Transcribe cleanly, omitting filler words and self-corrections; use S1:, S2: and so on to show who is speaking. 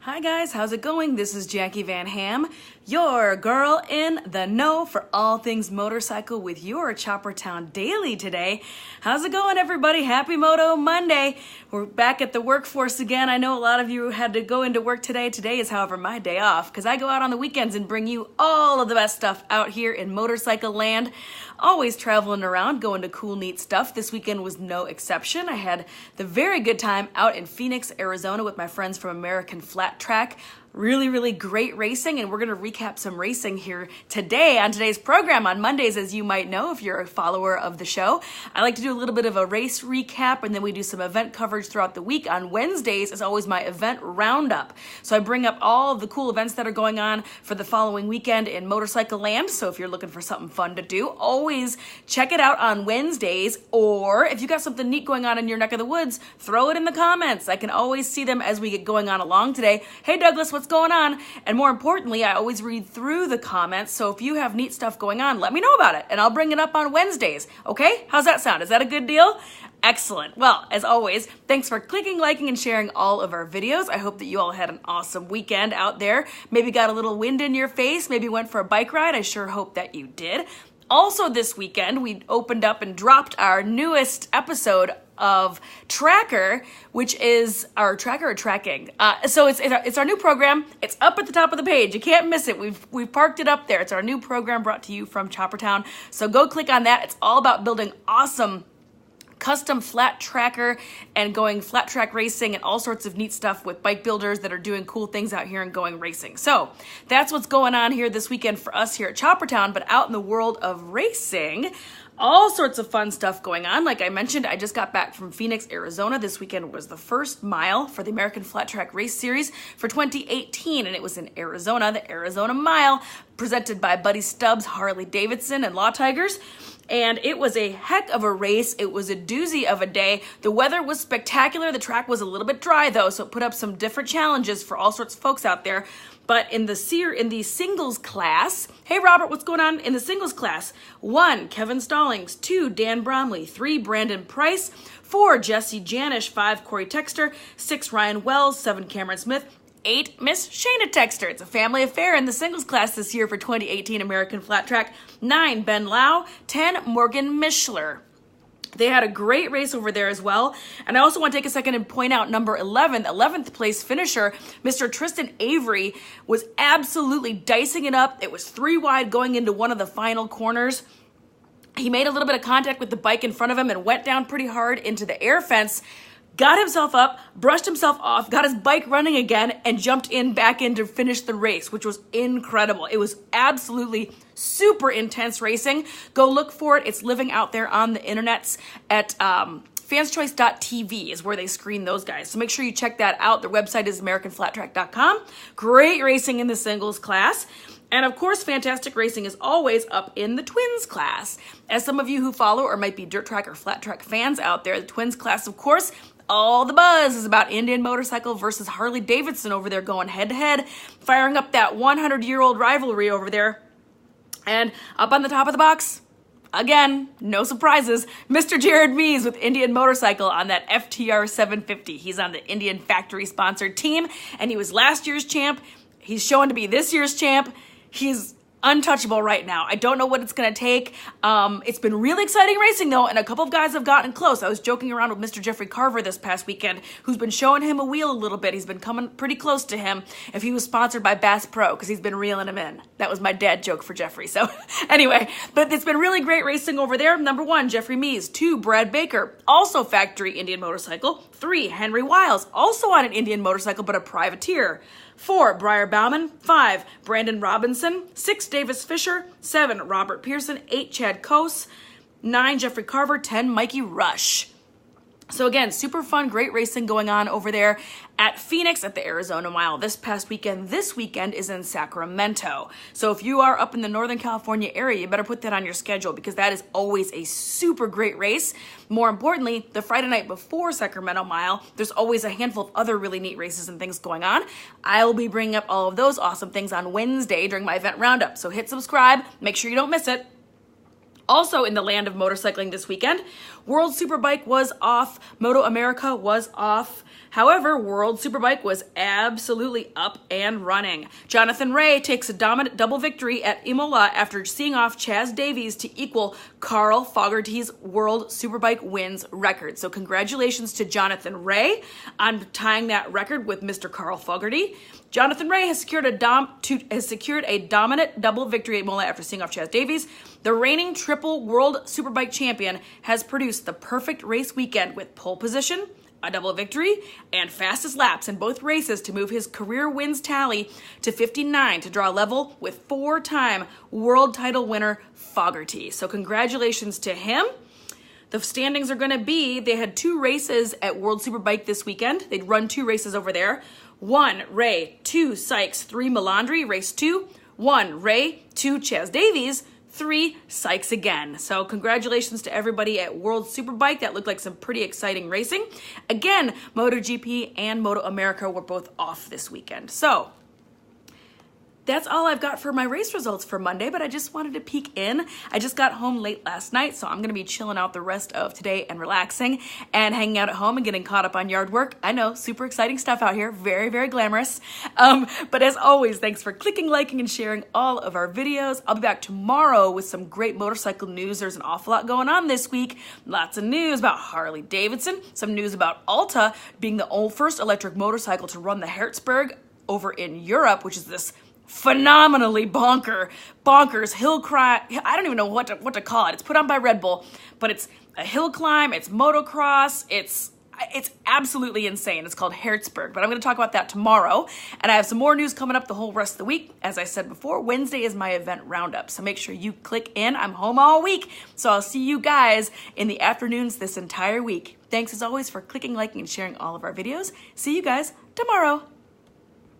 S1: Hi guys, how's it going? This is Jacqui Van Ham, your girl in the know for all things motorcycle with your Choppertown Daily today. How's it going, everybody? Happy Moto Monday. We're back at the workforce again. I know a lot of you had to go into work today. Today is, however, my day off because I go out on the weekends and bring you all of the best stuff out here in motorcycle land. Always traveling around, going to cool, neat stuff. This weekend was no exception. I had the very good time out in Phoenix, Arizona with my friends from American Flat Track. Really great racing, and we're going to recap some racing here today on today's program. On Mondays, as you might know if you're a follower of the show, I like to do a little bit of a race recap, and then we do some event coverage throughout the week. On Wednesdays is always my event roundup. So I bring up all of the cool events that are going on for the following weekend in motorcycle land. So if you're looking for something fun to do, always check it out on Wednesdays, or if you got something neat going on in your neck of the woods, throw it in the comments. I can always see them as we get going on along today. Hey Douglas, what's going on? And more importantly, I always read through the comments, so if you have neat stuff going on, let me know about it, and I'll bring it up on Wednesdays. Okay? How's that sound? Is that a good deal? Excellent. Well, as always, thanks for clicking, liking, and sharing all of our videos. I hope that you all had an awesome weekend out there. Maybe got a little wind in your face, maybe went for a bike ride. I sure hope that you did. Also this weekend, we opened up and dropped our newest episode of Tracker, which is our Tracker or Tracking. So it's our new program. It's up at the top of the page. You can't miss it. We've parked it up there. It's our new program brought to you from Choppertown. So go click on that. It's all about building awesome custom flat tracker and going flat track racing and all sorts of neat stuff with bike builders that are doing cool things out here and going racing. So that's what's going on here this weekend for us here at Choppertown, but out in the world of racing, all sorts of fun stuff going on. Like I mentioned, I just got back from Phoenix, Arizona. This weekend was the first mile for the American Flat Track Race Series for 2018, and it was in Arizona, the Arizona Mile, presented by Buddy Stubbs, Harley Davidson, and Law Tigers. And it was a heck of a race. It was a doozy of a day. The weather was spectacular. The track was a little bit dry though, so it put up some different challenges for all sorts of folks out there. But in the singles class, hey Robert, what's going on in the singles class? 1, Kevin Stallings. 2, Dan Bromley. 3, Brandon Price. 4, Jesse Janish. 5, Corey Texter. 6, Ryan Wells. 7, Cameron Smith. 8, Miss Shayna Texter. It's a family affair in the singles class this year for 2018 American Flat Track. 9, Ben Lau. 10, Morgan Mishler. They had a great race over there as well. And I also want to take a second and point out number 11, 11th place finisher, Mr. Tristan Avery, was absolutely dicing it up. It was 3 wide going into one of the final corners. He made a little bit of contact with the bike in front of him and went down pretty hard into the air fence. Got himself up, brushed himself off, got his bike running again, and jumped back in to finish the race, which was incredible. It was absolutely super intense racing. Go look for it. It's living out there on the internets at fanschoice.tv is where they screen those guys. So make sure you check that out. Their website is americanflattrack.com. Great racing in the singles class. And of course, fantastic racing is always up in the twins class. As some of you who follow or might be dirt track or flat track fans out there, the twins class, of course, all the buzz is about Indian Motorcycle versus Harley Davidson over there going head to head, firing up that 100-year-old rivalry over there. And up on the top of the box, again, no surprises, Mr. Jared Mees with Indian Motorcycle on that FTR 750. He's on the Indian factory sponsored team, and he was last year's champ. He's showing to be this year's champ. He's untouchable right now. I don't know what it's going to take. It's been really exciting racing though, and a couple of guys have gotten close. I was joking around with Mr. Jeffrey Carver this past weekend, who's been showing him a wheel a little bit. He's been coming pretty close to him if he was sponsored by Bass Pro, because he's been reeling him in. That was my dad joke for Jeffrey. So anyway, but it's been really great racing over there. Number 1, Jeffrey Mees. 2, Brad Baker, also factory Indian Motorcycle. 3, Henry Wiles, also on an Indian Motorcycle, but a privateer. 4, Briar Bauman. 5, Brandon Robinson. 6, Davis Fisher. 7, Robert Pearson. 8, Chad Kose. 9, Jeffrey Carver. 10, Mikey Rush. So again, super fun, great racing going on over there at Phoenix at the Arizona Mile this past weekend. This weekend is in Sacramento. So if you are up in the Northern California area, you better put that on your schedule because that is always a super great race. More importantly, the Friday night before Sacramento Mile, there's always a handful of other really neat races and things going on. I will be bringing up all of those awesome things on Wednesday during my event roundup. So hit subscribe, make sure you don't miss it. Also in the land of motorcycling this weekend, World Superbike was off, Moto America was off. However, World Superbike was absolutely up and running. Jonathan Rea takes a dominant double victory at Imola after seeing off Chaz Davies to equal Carl Fogarty's World Superbike wins record. So congratulations to Jonathan Rea on tying that record with Mr. Carl Fogarty. Jonathan Rea has secured a dominant double victory at Imola after seeing off Chaz Davies. The reigning triple World Superbike champion has produced the perfect race weekend with pole position, a double victory, and fastest laps in both races to move his career wins tally to 59 to draw level with four-time world title winner Fogarty. So congratulations to him. The standings are going to be, they had 2 races at World Superbike this weekend. They'd run 2 races over there. 1, Rea, 2, Sykes, 3, Melandri, race 2. 1, Rea, 2, Chaz Davies, 3, Sykes again. So congratulations to everybody at World Superbike. That looked like some pretty exciting racing. Again, MotoGP and Moto America were both off this weekend. So that's all I've got for my race results for Monday, but I just wanted to peek in. I just got home late last night, so I'm going to be chilling out the rest of today and relaxing and hanging out at home and getting caught up on yard work. I know, super exciting stuff out here. Very, very glamorous. But as always, thanks for clicking, liking, and sharing all of our videos. I'll be back tomorrow with some great motorcycle news. There's an awful lot going on this week. Lots of news about Harley Davidson, some news about Alta being the first electric motorcycle to run the Herzberg over in Europe, which is this phenomenally bonkers hill climb. I don't even know what to call it. It's put on by Red Bull, but it's a hill climb, it's motocross, it's absolutely insane. It's called Herzberg, but I'm going to talk about that tomorrow. And I have some more news coming up the whole rest of the week. As I said before, Wednesday is my event roundup, so make sure you click in. I'm home all week, so I'll see you guys in the afternoons this entire week. Thanks as always for clicking, liking, and sharing all of our videos. See you guys tomorrow.